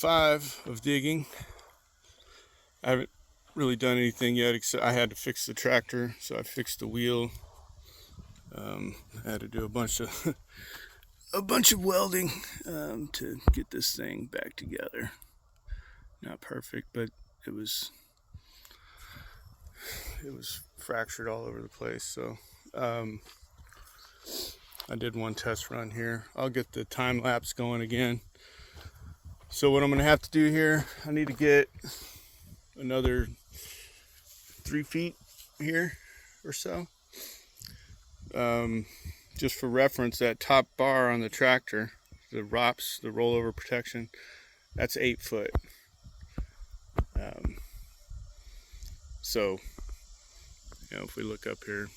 5 of digging. I haven't really done anything yet, except I had to fix the tractor, so I fixed the wheel. I had to do a bunch of welding to get this thing back together. Not perfect, but it was fractured all over the place. So I did one test run here. I'll get the time lapse going again. So what I'm gonna have to do here, I need to get another 3 feet here or so. Just for reference, that top bar on the tractor, the ROPS, the rollover protection, that's 8 foot. So, if we look up here,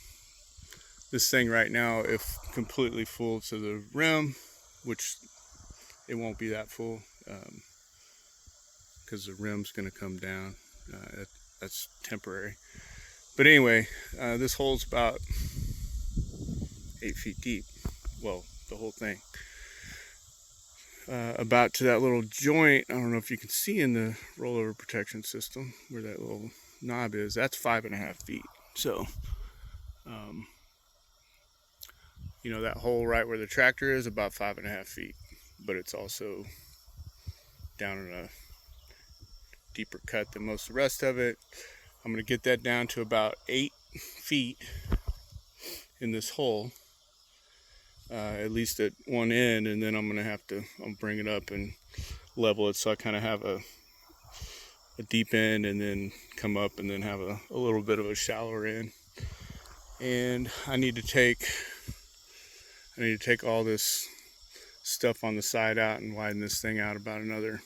this thing right now, if completely full to the rim, which it won't be that full, because the rim's going to come down. That's temporary. But anyway, this hole's about 8 feet deep. Well, the whole thing. About to that little joint, I don't know if you can see in the rollover protection system where that little knob is, that's 5.5 feet. So, that hole right where the tractor is, about 5.5 feet. But it's also down in a deeper cut than most of the rest of it. I'm going to get that down to about 8 feet in this hole. At least at one end, and then I'll bring it up and level it so I kind of have a deep end and then come up and then have a little bit of a shallower end. And I need to take all this stuff on the side out and widen this thing out about another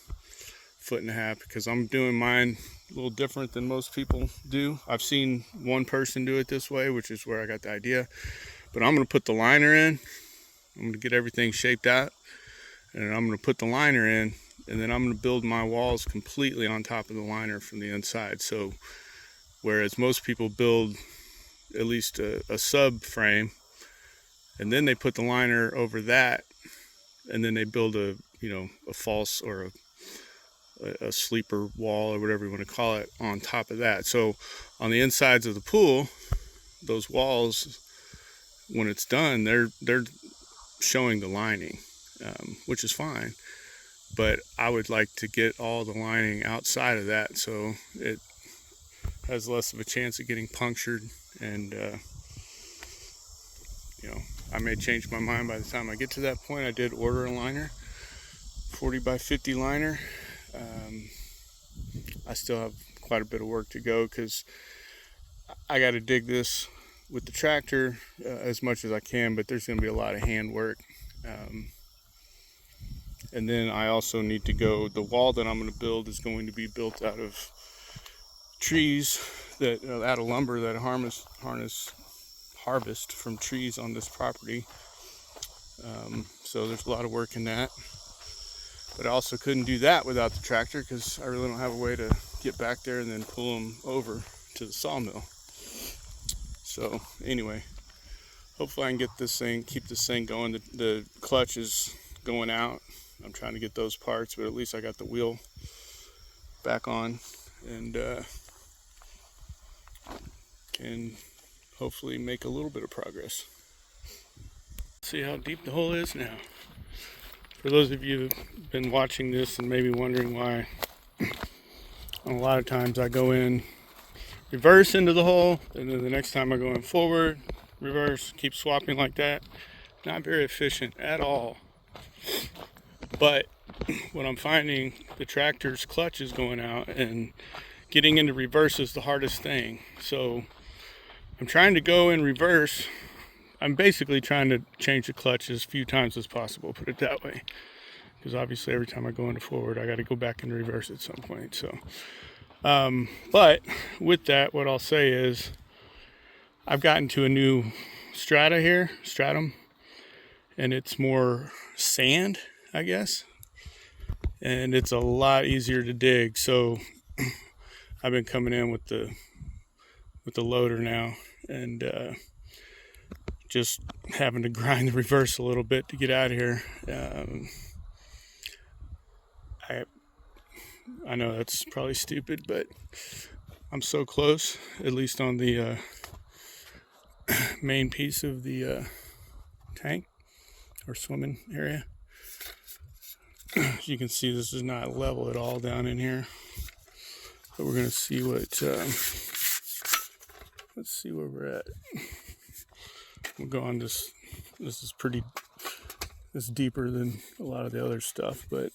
1.5 feet, because I'm doing mine a little different than most people do. I've seen one person do it this way, which is where I got the idea. But I'm going to put the liner in. I'm going to get everything shaped out, and I'm going to put the liner in, and then I'm going to build my walls completely on top of the liner from the inside. So whereas most people build at least a sub frame, and then they put the liner over that, and then they build a false or a sleeper wall or whatever you want to call it on top of that. So on the insides of the pool, those walls, when it's done, they're showing the lining, which is fine, but I would like to get all the lining outside of that so it has less of a chance of getting punctured. And I may change my mind by the time I get to that point. I did order a liner, 40 by 50 liner. I still have quite a bit of work to go because I got to dig this with the tractor as much as I can, but there's going to be a lot of hand work. And then I also need to go, the wall that I'm going to build is going to be built out of trees, out of lumber that harvest from trees on this property. So there's a lot of work in that. But I also couldn't do that without the tractor because I really don't have a way to get back there and then pull them over to the sawmill. So anyway, hopefully I can keep this thing going. The clutch is going out. I'm trying to get those parts, but at least I got the wheel back on, and can hopefully make a little bit of progress. See how deep the hole is now. For those of you who've been watching this and maybe wondering why, a lot of times I go in reverse into the hole, and then the next time I go in forward, reverse, keep swapping like that. Not very efficient at all. But what I'm finding, the tractor's clutch is going out, and getting into reverse is the hardest thing. So I'm trying to go in reverse. I'm basically trying to change the clutch as few times as possible, put it that way. Because obviously every time I go into forward, I got to go back into reverse at some point. So, but with that, what I'll say is I've gotten to a new stratum, and it's more sand, I guess. And it's a lot easier to dig. So I've been coming in with the loader now, and just having to grind the reverse a little bit to get out of here. I know that's probably stupid, but I'm so close, at least on the main piece of the tank or swimming area. As you can see, this is not level at all down in here. But we're going to see what, let's see where we're at. We'll go on this. This is pretty, it's deeper than a lot of the other stuff, but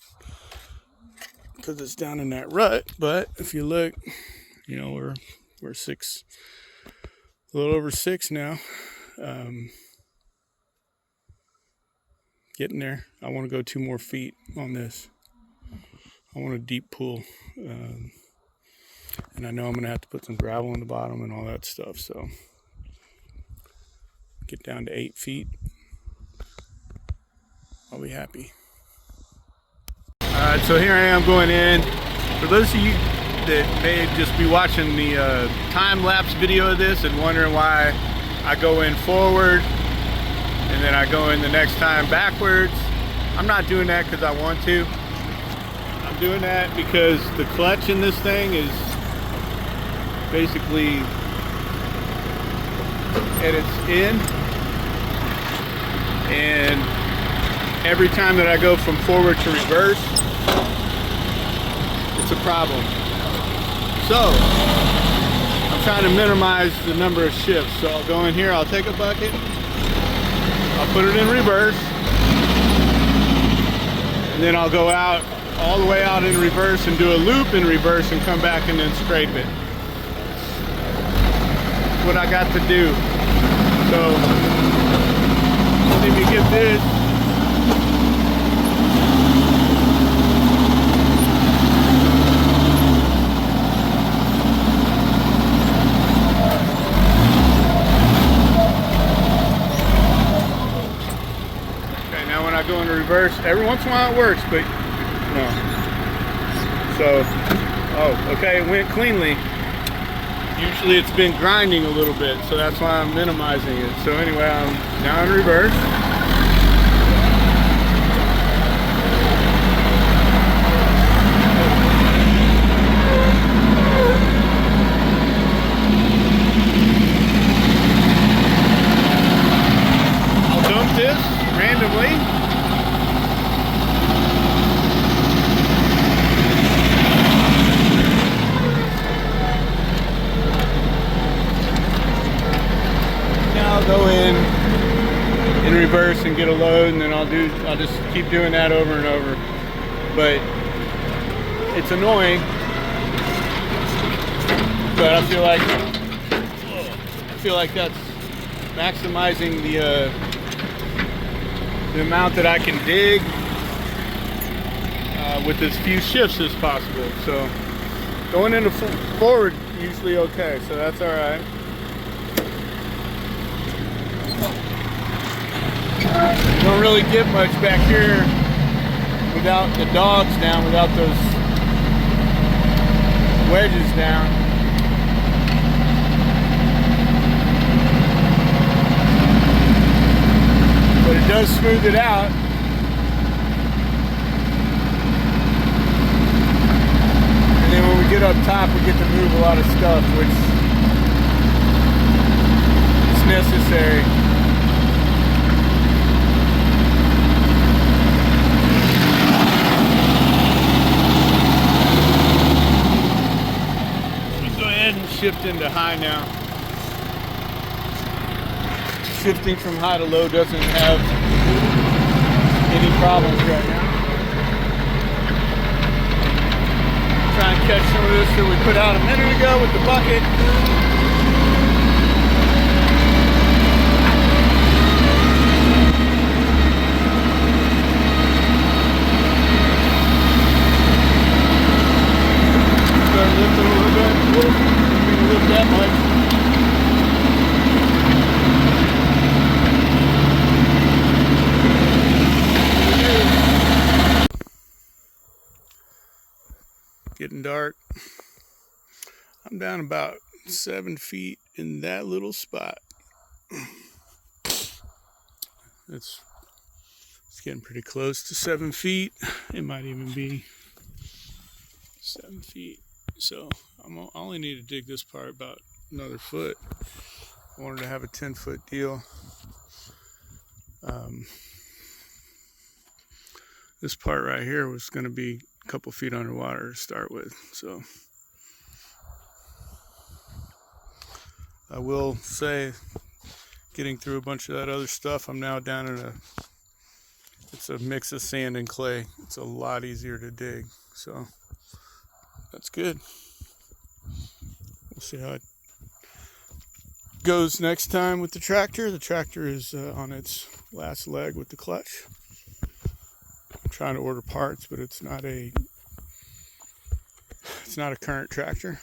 because it's down in that rut. But if you look, you know, we're 6, a little over 6 now. Getting there. I want to go 2 more feet on this. I want a deep pool. And I know I'm going to have to put some gravel in the bottom and all that stuff. So get down to 8 feet. I'll be happy. Alright, so here I am going in. For those of you that may just be watching the time-lapse video of this and wondering why I go in forward and then I go in the next time backwards, I'm not doing that because I want to. I'm doing that because the clutch in this thing is basically at its end, and every time that I go from forward to reverse, it's a problem. So I'm trying to minimize the number of shifts. So I'll go in here, I'll take a bucket, I'll put it in reverse, and then I'll go out all the way out in reverse and do a loop in reverse and come back and then scrape it. That's what I got to do. So let me get this. Okay, now when I go into reverse, every once in a while it works, but no. So, oh, okay, it went cleanly. Usually it's been grinding a little bit, so that's why I'm minimizing it. So anyway, I'm now in reverse. I'll dump this randomly. I'll go in reverse and get a load, and then I'll just keep doing that over and over. But it's annoying, but I feel like that's maximizing the amount that I can dig with as few shifts as possible. So going into forward usually okay, so that's all right. You don't really get much back here without the dogs down, without those wedges down. But it does smooth it out. And then when we get up top, we get to move a lot of stuff, which is necessary. Shift into high now. Shifting from high to low doesn't have any problems right now. Try and catch some of this that we put out a minute ago with the bucket. Start lifting a little bit. Lift that much. Getting dark. I'm down about 7 feet in that little spot. It's getting pretty close to 7 feet. It might even be 7 feet. So I only need to dig this part about another foot. I wanted to have a 10-foot deal. This part right here was going to be a couple feet underwater to start with. So I will say, getting through a bunch of that other stuff, I'm now down in it's a mix of sand and clay. It's a lot easier to dig. So that's good. We'll see how it goes next time with the tractor. The tractor is on its last leg with the clutch. I'm trying to order parts, but it's not a current tractor,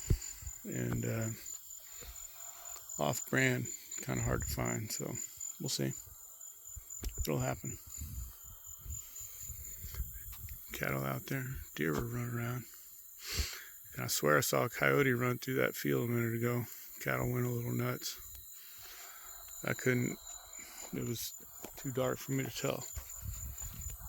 and off-brand, kind of hard to find. So we'll see. It'll happen. Cattle out there, deer were running around, and I swear I saw a coyote run through that field a minute ago. Cattle went a little nuts. It was too dark for me to tell.